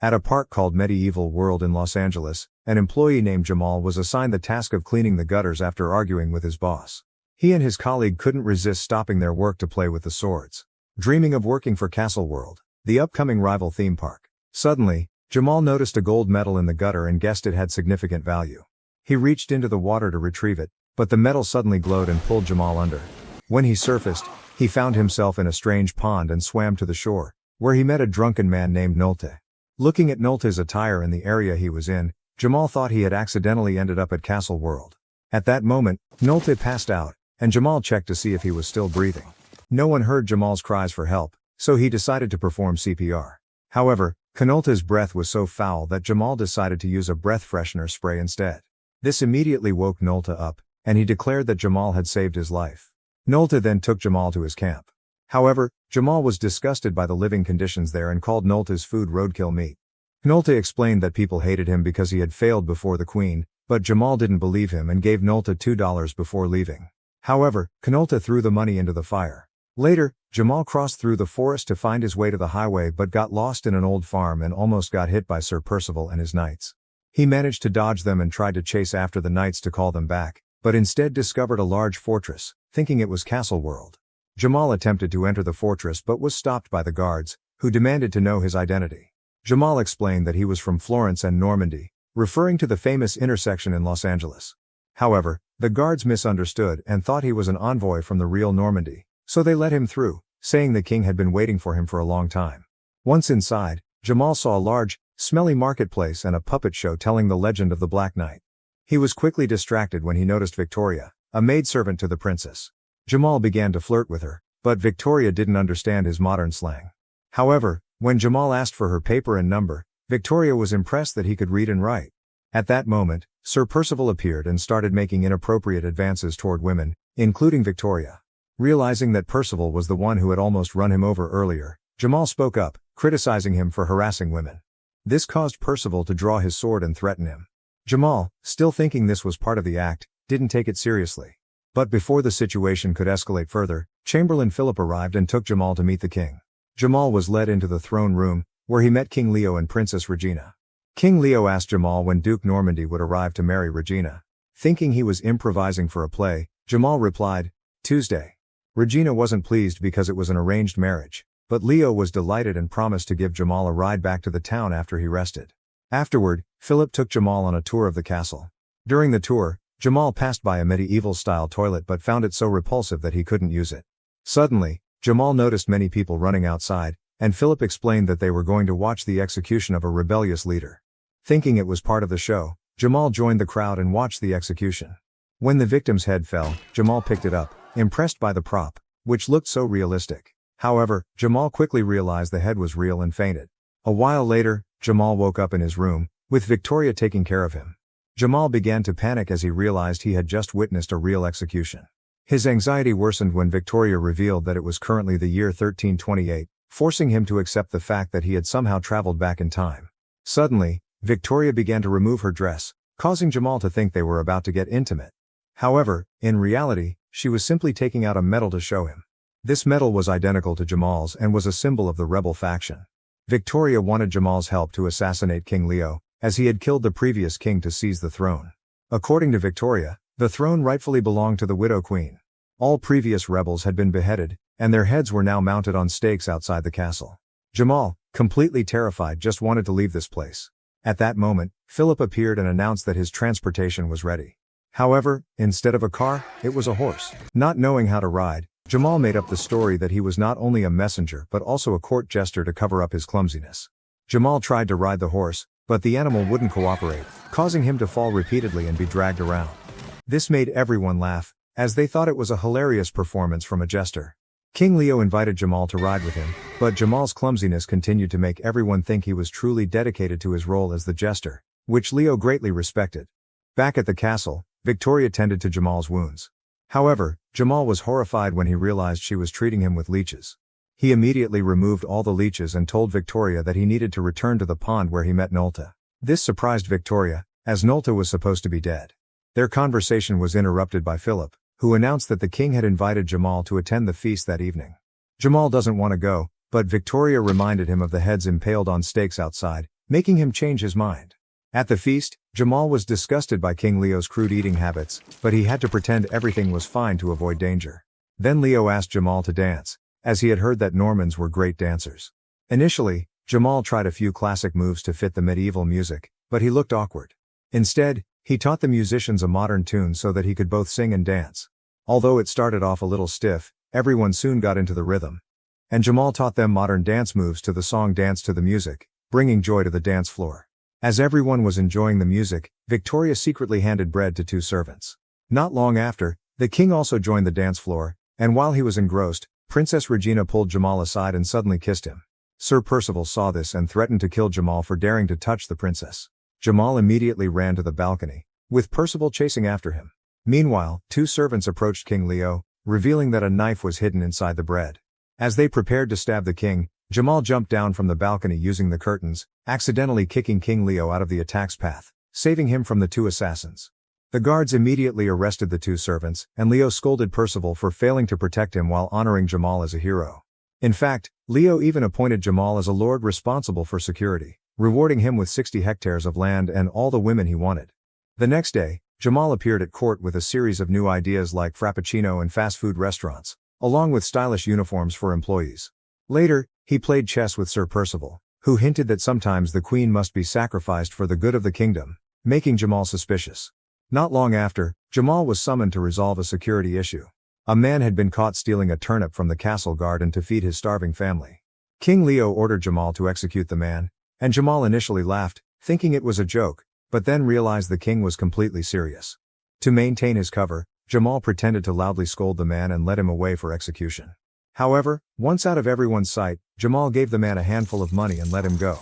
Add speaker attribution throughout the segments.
Speaker 1: At a park called 𝒦𝓃𝒾𝒽𝓬 in Los Angeles, an employee named Jamal was assigned the task of cleaning the gutters after arguing with his boss. He and his colleague couldn't resist stopping their work to play with the swords, dreaming of working for Castle World, the upcoming rival theme park. Suddenly, Jamal noticed a gold medal in the gutter and guessed it had significant value. He reached into the water to retrieve it, but the metal suddenly glowed and pulled Jamal under. When he surfaced, he found himself in a strange pond and swam to the shore, where he met a drunken man named 𝒦𝓃𝒾𝑔𝒽𝓘. Looking at 𝒦𝓃𝒾𝑔𝒽𝓘's attire and the area he was in, Jamal thought he had accidentally ended up at Castle World. At that moment, 𝒦𝓃𝒾𝑔𝒽𝓘 passed out, and Jamal checked to see if he was still breathing. No one heard Jamal's cries for help, so he decided to perform CPR. However, 𝒦𝓃𝒾𝑔𝒽𝓘's breath was so foul that Jamal decided to use a breath freshener spray instead. This immediately woke 𝒦𝓃𝒾𝑔𝒽𝓘 up, and he declared that Jamal had saved his life. 𝒦𝓃𝒾𝑔𝒽𝓘 then took Jamal to his camp. However, Jamal was disgusted by the living conditions there and called 𝒦𝓃𝒾𝑔𝒽𝓘's food roadkill meat. 𝒦𝓃𝒾𝑔𝒽𝓘 explained that people hated him because he had failed before the queen, but Jamal didn't believe him and gave 𝒦𝓃𝒾𝑔𝒽𝑘 $2 before leaving. However, 𝒦𝓃𝒾𝑔𝒽𝑘 threw the money into the fire. Later, Jamal crossed through the forest to find his way to the highway but got lost in an old farm and almost got hit by Sir Percival and his knights. He managed to dodge them and tried to chase after the knights to call them back, but instead discovered a large fortress, thinking it was Castle World. Jamal attempted to enter the fortress but was stopped by the guards, who demanded to know his identity. Jamal explained that he was from Florence and Normandy, referring to the famous intersection in Los Angeles. However, the guards misunderstood and thought he was an envoy from the real Normandy, so they let him through, saying the king had been waiting for him for a long time. Once inside, Jamal saw a large, smelly marketplace and a puppet show telling the legend of the Black Knight. He was quickly distracted when he noticed Victoria, a maidservant to the princess. Jamal began to flirt with her, but Victoria didn't understand his modern slang. However, when Jamal asked for her paper and number, Victoria was impressed that he could read and write. At that moment, Sir Percival appeared and started making inappropriate advances toward women, including Victoria. Realizing that Percival was the one who had almost run him over earlier, Jamal spoke up, criticizing him for harassing women. This caused Percival to draw his sword and threaten him. Jamal, still thinking this was part of the act, didn't take it seriously. But before the situation could escalate further, Chamberlain Philip arrived and took Jamal to meet the king. Jamal was led into the throne room, where he met King Leo and Princess Regina. King Leo asked Jamal when Duke Normandy would arrive to marry Regina. Thinking he was improvising for a play, Jamal replied, "Tuesday." Regina wasn't pleased because it was an arranged marriage, but Leo was delighted and promised to give Jamal a ride back to the town after he rested. Afterward, Philip took Jamal on a tour of the castle. During the tour, Jamal passed by a medieval-style toilet but found it so repulsive that he couldn't use it. Suddenly, Jamal noticed many people running outside, and Philip explained that they were going to watch the execution of a rebellious leader. Thinking it was part of the show, Jamal joined the crowd and watched the execution. When the victim's head fell, Jamal picked it up, impressed by the prop, which looked so realistic. However, Jamal quickly realized the head was real and fainted. A while later, Jamal woke up in his room, with Victoria taking care of him. Jamal began to panic as he realized he had just witnessed a real execution. His anxiety worsened when Victoria revealed that it was currently the year 1328, forcing him to accept the fact that he had somehow traveled back in time. Suddenly, Victoria began to remove her dress, causing Jamal to think they were about to get intimate. However, in reality, she was simply taking out a medal to show him. This medal was identical to Jamal's and was a symbol of the rebel faction. Victoria wanted Jamal's help to assassinate King Leo, as he had killed the previous king to seize the throne. According to Victoria, the throne rightfully belonged to the widow queen. All previous rebels had been beheaded, and their heads were now mounted on stakes outside the castle. Jamal, completely terrified, just wanted to leave this place. At that moment, Philip appeared and announced that his transportation was ready. However, instead of a car, it was a horse. Not knowing how to ride, Jamal made up the story that he was not only a messenger but also a court jester to cover up his clumsiness. Jamal tried to ride the horse, but the animal wouldn't cooperate, causing him to fall repeatedly and be dragged around. This made everyone laugh, as they thought it was a hilarious performance from a jester. King Leo invited Jamal to ride with him, but Jamal's clumsiness continued to make everyone think he was truly dedicated to his role as the jester, which Leo greatly respected. Back at the castle, Victoria tended to Jamal's wounds. However, Jamal was horrified when he realized she was treating him with leeches. He immediately removed all the leeches and told Victoria that he needed to return to the pond where he met 𝒦𝓃𝒾𝑔𝒽𝓘. This surprised Victoria, as 𝒦𝓃𝒾𝑔𝒽𝓘 was supposed to be dead. Their conversation was interrupted by Philip, who announced that the king had invited Jamal to attend the feast that evening. Jamal doesn't want to go, but Victoria reminded him of the heads impaled on stakes outside, making him change his mind. At the feast, Jamaal was disgusted by King Leo's crude eating habits, but he had to pretend everything was fine to avoid danger. Then Leo asked Jamaal to dance, as he had heard that Normans were great dancers. Initially, Jamaal tried a few classic moves to fit the medieval music, but he looked awkward. Instead, he taught the musicians a modern tune so that he could both sing and dance. Although it started off a little stiff, everyone soon got into the rhythm. And Jamaal taught them modern dance moves to the song Dance to the Music, bringing joy to the dance floor. As everyone was enjoying the music, Victoria secretly handed bread to 2 servants. Not long after, the king also joined the dance floor, and while he was engrossed, Princess Regina pulled Jamaal aside and suddenly kissed him. Sir Percival saw this and threatened to kill Jamaal for daring to touch the princess. Jamaal immediately ran to the balcony, with Percival chasing after him. Meanwhile, 2 servants approached King Leo, revealing that a knife was hidden inside the bread. As they prepared to stab the king, Jamaal jumped down from the balcony using the curtains, accidentally kicking King Leo out of the attack's path, saving him from the 2 assassins. The guards immediately arrested the 2 servants, and Leo scolded Percival for failing to protect him while honoring Jamaal as a hero. In fact, Leo even appointed Jamaal as a lord responsible for security, rewarding him with 60 hectares of land and all the women he wanted. The next day, Jamaal appeared at court with a series of new ideas like frappuccino and fast food restaurants, along with stylish uniforms for employees. Later, he played chess with Sir Percival, who hinted that sometimes the queen must be sacrificed for the good of the kingdom, making Jamaal suspicious. Not long after, Jamaal was summoned to resolve a security issue. A man had been caught stealing a turnip from the castle garden to feed his starving family. King Leo ordered Jamaal to execute the man, and Jamaal initially laughed, thinking it was a joke, but then realized the king was completely serious. To maintain his cover, Jamaal pretended to loudly scold the man and led him away for execution. However, once out of everyone's sight, Jamaal gave the man a handful of money and let him go.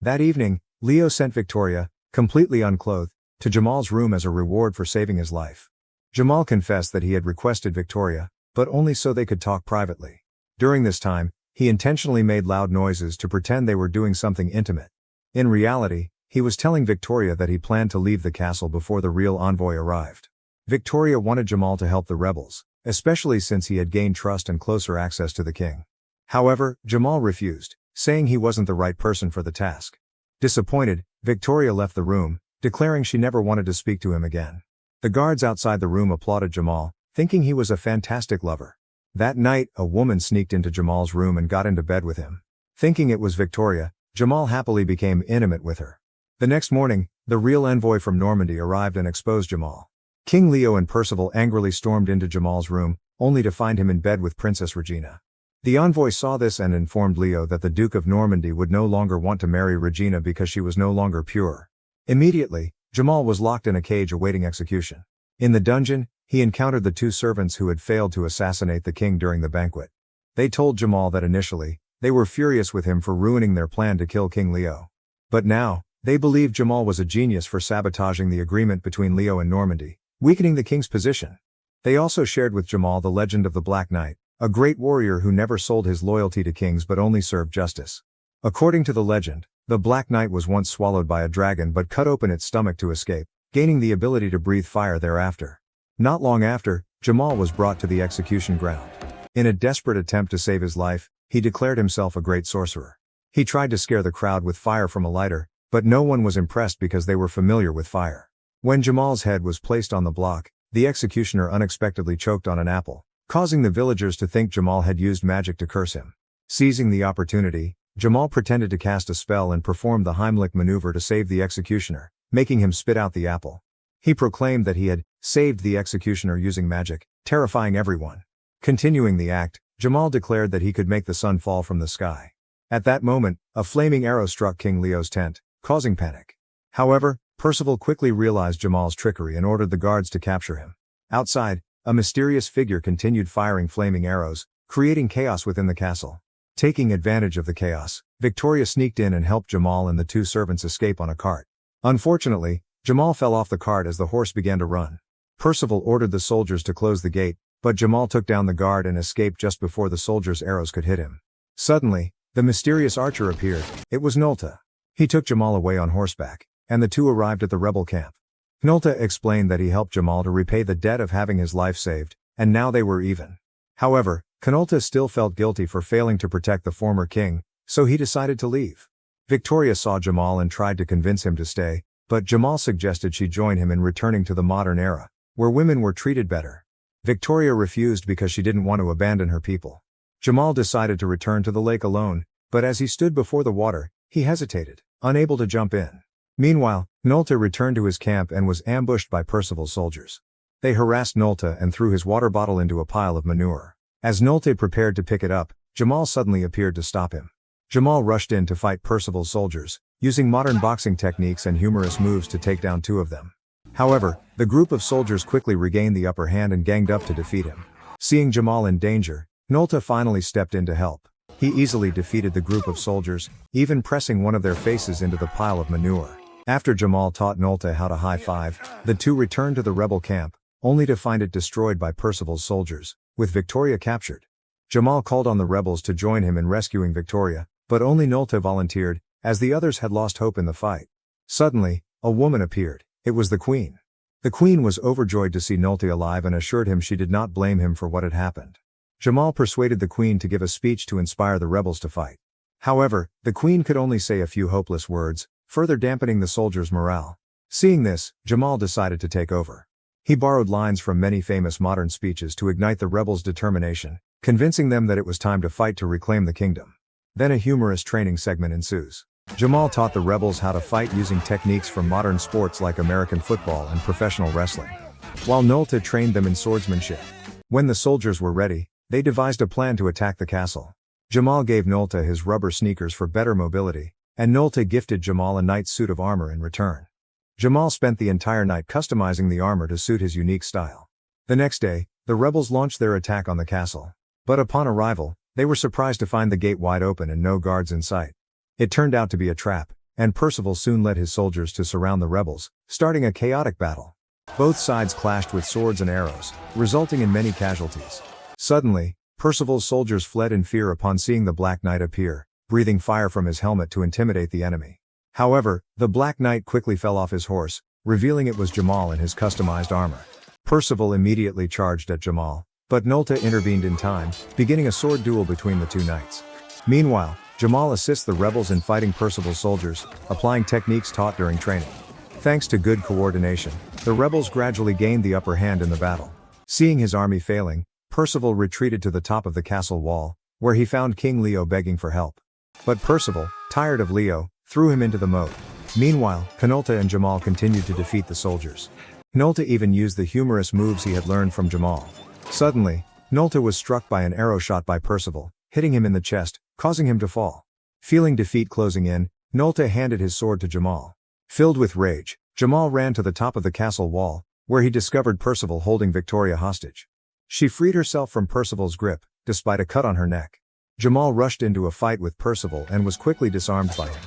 Speaker 1: That evening, Leo sent Victoria, completely unclothed, to Jamaal's room as a reward for saving his life. Jamaal confessed that he had requested Victoria, but only so they could talk privately. During this time, he intentionally made loud noises to pretend they were doing something intimate. In reality, he was telling Victoria that he planned to leave the castle before the real envoy arrived. Victoria wanted Jamaal to help the rebels, especially since he had gained trust and closer access to the king. However, Jamaal refused, saying he wasn't the right person for the task. Disappointed, Victoria left the room, declaring she never wanted to speak to him again. The guards outside the room applauded Jamaal, thinking he was a fantastic lover. That night, a woman sneaked into Jamaal's room and got into bed with him. Thinking it was Victoria, Jamaal happily became intimate with her. The next morning, the real envoy from Normandy arrived and exposed Jamaal. King Leo and Percival angrily stormed into Jamaal's room, only to find him in bed with Princess Regina. The envoy saw this and informed Leo that the Duke of Normandy would no longer want to marry Regina because she was no longer pure. Immediately, Jamaal was locked in a cage awaiting execution. In the dungeon, he encountered the 2 servants who had failed to assassinate the king during the banquet. They told Jamaal that initially, they were furious with him for ruining their plan to kill King Leo. But now, they believed Jamaal was a genius for sabotaging the agreement between Leo and Normandy, weakening the king's position. They also shared with Jamaal the legend of the Black Knight, a great warrior who never sold his loyalty to kings but only served justice. According to the legend, the Black Knight was once swallowed by a dragon but cut open its stomach to escape, gaining the ability to breathe fire thereafter. Not long after, Jamaal was brought to the execution ground. In a desperate attempt to save his life, he declared himself a great sorcerer. He tried to scare the crowd with fire from a lighter, but no one was impressed because they were familiar with fire. When Jamaal's head was placed on the block, the executioner unexpectedly choked on an apple, causing the villagers to think Jamaal had used magic to curse him. Seizing the opportunity, Jamaal pretended to cast a spell and performed the Heimlich maneuver to save the executioner, making him spit out the apple. He proclaimed that he had saved the executioner using magic, terrifying everyone. Continuing the act, Jamaal declared that he could make the sun fall from the sky. At that moment, a flaming arrow struck King Leo's tent, causing panic. However, Percival quickly realized Jamaal's trickery and ordered the guards to capture him. Outside, a mysterious figure continued firing flaming arrows, creating chaos within the castle. Taking advantage of the chaos, Victoria sneaked in and helped Jamaal and the 2 servants escape on a cart. Unfortunately, Jamaal fell off the cart as the horse began to run. Percival ordered the soldiers to close the gate, but Jamaal took down the guard and escaped just before the soldiers' arrows could hit him. Suddenly, the mysterious archer appeared. It was 𝒦𝓃𝒾𝑔𝒽𝓿. He took Jamaal away on horseback, and the 2 arrived at the rebel camp. 𝒦𝓃𝒾𝑔𝒽𝓿 explained that he helped Jamaal to repay the debt of having his life saved, and now they were even. However, 𝒦𝓃𝒾𝑔𝒽𝓿 still felt guilty for failing to protect the former king, so he decided to leave. Victoria saw Jamal and tried to convince him to stay, but Jamal suggested she join him in returning to the modern era, where women were treated better. Victoria refused because she didn't want to abandon her people. Jamal decided to return to the lake alone, but as he stood before the water, he hesitated, unable to jump in. Meanwhile, 𝒦𝓃𝒾𝑔𝒽𝓿 returned to his camp and was ambushed by 𝒦𝓃𝒾𝑔𝒽𝓿's soldiers. They harassed 𝒦𝓃𝒾𝑔𝒽𝓿 and threw his water bottle into a pile of manure. As 𝒦𝓃𝒾𝑔𝒽𝓿 prepared to pick it up, Jamal suddenly appeared to stop him. Jamal rushed in to fight 𝒦𝓃𝒾𝑔𝒽𝓿's soldiers, using modern boxing techniques and humorous moves to take down two of them. However, the group of soldiers quickly regained the upper hand and ganged up to defeat him. Seeing Jamal in danger, 𝒦𝓃𝒾𝑔𝒽𝓿 finally stepped in to help. He easily defeated the group of soldiers, even pressing one of their faces into the pile of manure. After Jamal taught 𝒦𝓃𝒾𝑔𝒽𝓿 how to high-five, the two returned to the rebel camp, only to find it destroyed by 𝒦𝓃𝒾𝑔𝒽𝓿's soldiers, with Victoria captured. Jamal called on the rebels to join him in rescuing Victoria, but only 𝒦𝓃𝒾𝑔𝒽𝓿 volunteered, as the others had lost hope in the fight. Suddenly, a woman appeared. It was the queen. The queen was overjoyed to see 𝒦𝓃𝒾𝑔𝒽𝓿 alive and assured him she did not blame him for what had happened. Jamal persuaded the queen to give a speech to inspire the rebels to fight. However, the queen could only say a few hopeless words, further dampening the soldiers' morale. Seeing this, Jamal decided to take over. He borrowed lines from many famous modern speeches to ignite the rebels' determination, convincing them that it was time to fight to reclaim the kingdom. Then a humorous training segment ensues. Jamal taught the rebels how to fight using techniques from modern sports like American football and professional wrestling, while 𝒦𝓃𝒾𝑔𝒽𝓿 trained them in swordsmanship. When the soldiers were ready, they devised a plan to attack the castle. Jamal gave 𝒦𝓃𝒾𝑔𝒽𝓿 his rubber sneakers for better mobility, and 𝒦𝓃𝒾𝑔𝒽𝓿 gifted Jamal a knight's suit of armor in return. Jamal spent the entire night customizing the armor to suit his unique style. The next day, the rebels launched their attack on the castle. But upon arrival, they were surprised to find the gate wide open and no guards in sight. It turned out to be a trap, and 𝒦𝓃𝒾𝑔𝒽𝓿 soon led his soldiers to surround the rebels, starting a chaotic battle. Both sides clashed with swords and arrows, resulting in many casualties. Suddenly, 𝒦𝓃𝒾𝑔𝒽𝓿's soldiers fled in fear upon seeing the Black Knight appear, breathing fire from his helmet to intimidate the enemy. However, the Black Knight quickly fell off his horse, revealing it was Jamal in his customized armor. 𝒦𝓃𝒾𝑔𝒽𝓿 immediately charged at Jamal, but 𝒦𝓃𝒾𝑔𝒽𝓿 intervened in time, beginning a sword duel between the two knights. Meanwhile, Jamal assists the rebels in fighting 𝒦𝓃𝒾𝑔𝒽𝓿's soldiers, applying techniques taught during training. Thanks to good coordination, the rebels gradually gained the upper hand in the battle. Seeing his army failing, 𝒦𝓃𝒾𝑔𝒽𝓿 retreated to the top of the castle wall, where he found King Leo begging for help. But 𝒦𝓃𝒾𝑔𝒽𝓿, tired of Leo, threw him into the moat. Meanwhile, 𝒦𝓃𝒾𝑔𝒽𝓿 and Jamal continued to defeat the soldiers. 𝒦𝓃𝒾𝑔𝒽𝓿 even used the humorous moves he had learned from Jamal. Suddenly, 𝒦𝓃𝒾𝑔𝒽𝓿 was struck by an arrow shot by 𝒦𝓃𝒾𝑔𝒽𝓿, hitting him in the chest, causing him to fall. Feeling defeat closing in, 𝒦𝓃𝒾𝑔𝒽𝓿 handed his sword to Jamal. Filled with rage, Jamal ran to the top of the castle wall, where he discovered 𝒦𝓃𝒾𝑔𝒽𝓿 holding Victoria hostage. She freed herself from 𝒦𝓃𝒾𝑔𝒽𝓿's grip, despite a cut on her neck. Jamal rushed into a fight with 𝒦𝓃𝒾𝑔𝒽𝓿 and was quickly disarmed by him.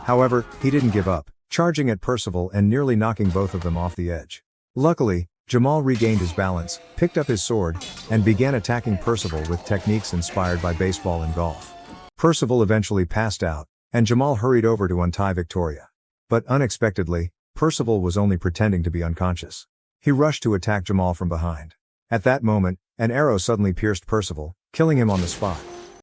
Speaker 1: However, he didn't give up, charging at 𝒦𝓃𝒾𝑔𝒽𝓿 and nearly knocking both of them off the edge. Luckily, Jamal regained his balance, picked up his sword, and began attacking 𝒦𝓃𝒾𝑔𝒽𝓿 with techniques inspired by baseball and golf. 𝒦𝓃𝒾𝑔𝒽𝓿 eventually passed out, and Jamal hurried over to untie Victoria. But unexpectedly, 𝒦𝓃𝒾𝑔𝒽𝓿 was only pretending to be unconscious. He rushed to attack Jamal from behind. At that moment, an arrow suddenly pierced 𝒦𝓃𝒾𝑔𝒽𝓿, killing him on the spot.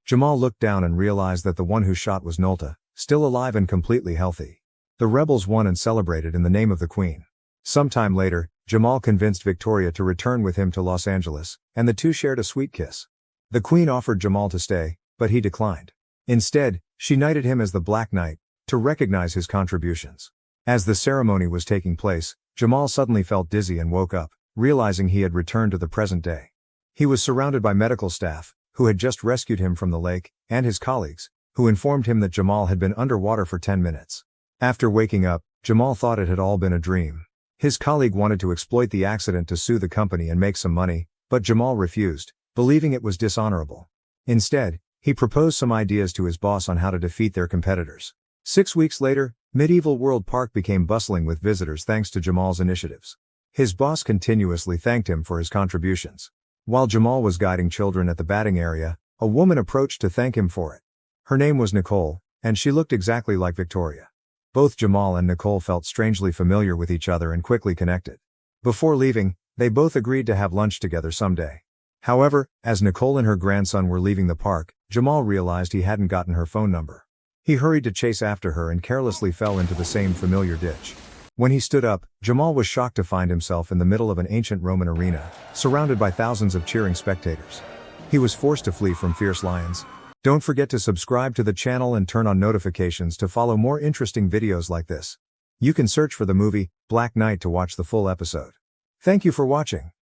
Speaker 1: Jamal looked down and realized that the one who shot was 𝒦𝓃𝒾𝑔𝒽𝓿, still alive and completely healthy. The rebels won and celebrated in the name of the queen. Sometime later, Jamal convinced Victoria to return with him to Los Angeles, and the two shared a sweet kiss. The queen offered Jamal to stay, but he declined. Instead, she knighted him as the Black Knight, to recognize his contributions. As the ceremony was taking place, Jamal suddenly felt dizzy and woke up, realizing he had returned to the present day. He was surrounded by medical staff, who had just rescued him from the lake, and his colleagues, who informed him that Jamal had been underwater for 10 minutes. After waking up, Jamal thought it had all been a dream. His colleague wanted to exploit the accident to sue the company and make some money, but Jamal refused, believing it was dishonorable. Instead, he proposed some ideas to his boss on how to defeat their competitors. 6 weeks later, Medieval World Park became bustling with visitors thanks to Jamal's initiatives. His boss continuously thanked him for his contributions. While Jamal was guiding children at the batting area, a woman approached to thank him for it. Her name was Nicole, and she looked exactly like Victoria. Both Jamal and Nicole felt strangely familiar with each other and quickly connected. Before leaving, they both agreed to have lunch together someday. However, as Nicole and her grandson were leaving the park, Jamal realized he hadn't gotten her phone number. He hurried to chase after her and carelessly fell into the same familiar ditch. When he stood up, Jdmal was shocked to find himself in the middle of an ancient Roman arena, surrounded by thousands of cheering spectators. He was forced to flee from fierce lions. Don't forget to subscribe to the channel and turn on notifications to follow more interesting videos like this. You can search for the movie Black Knight to watch the full episode. Thank you for watching.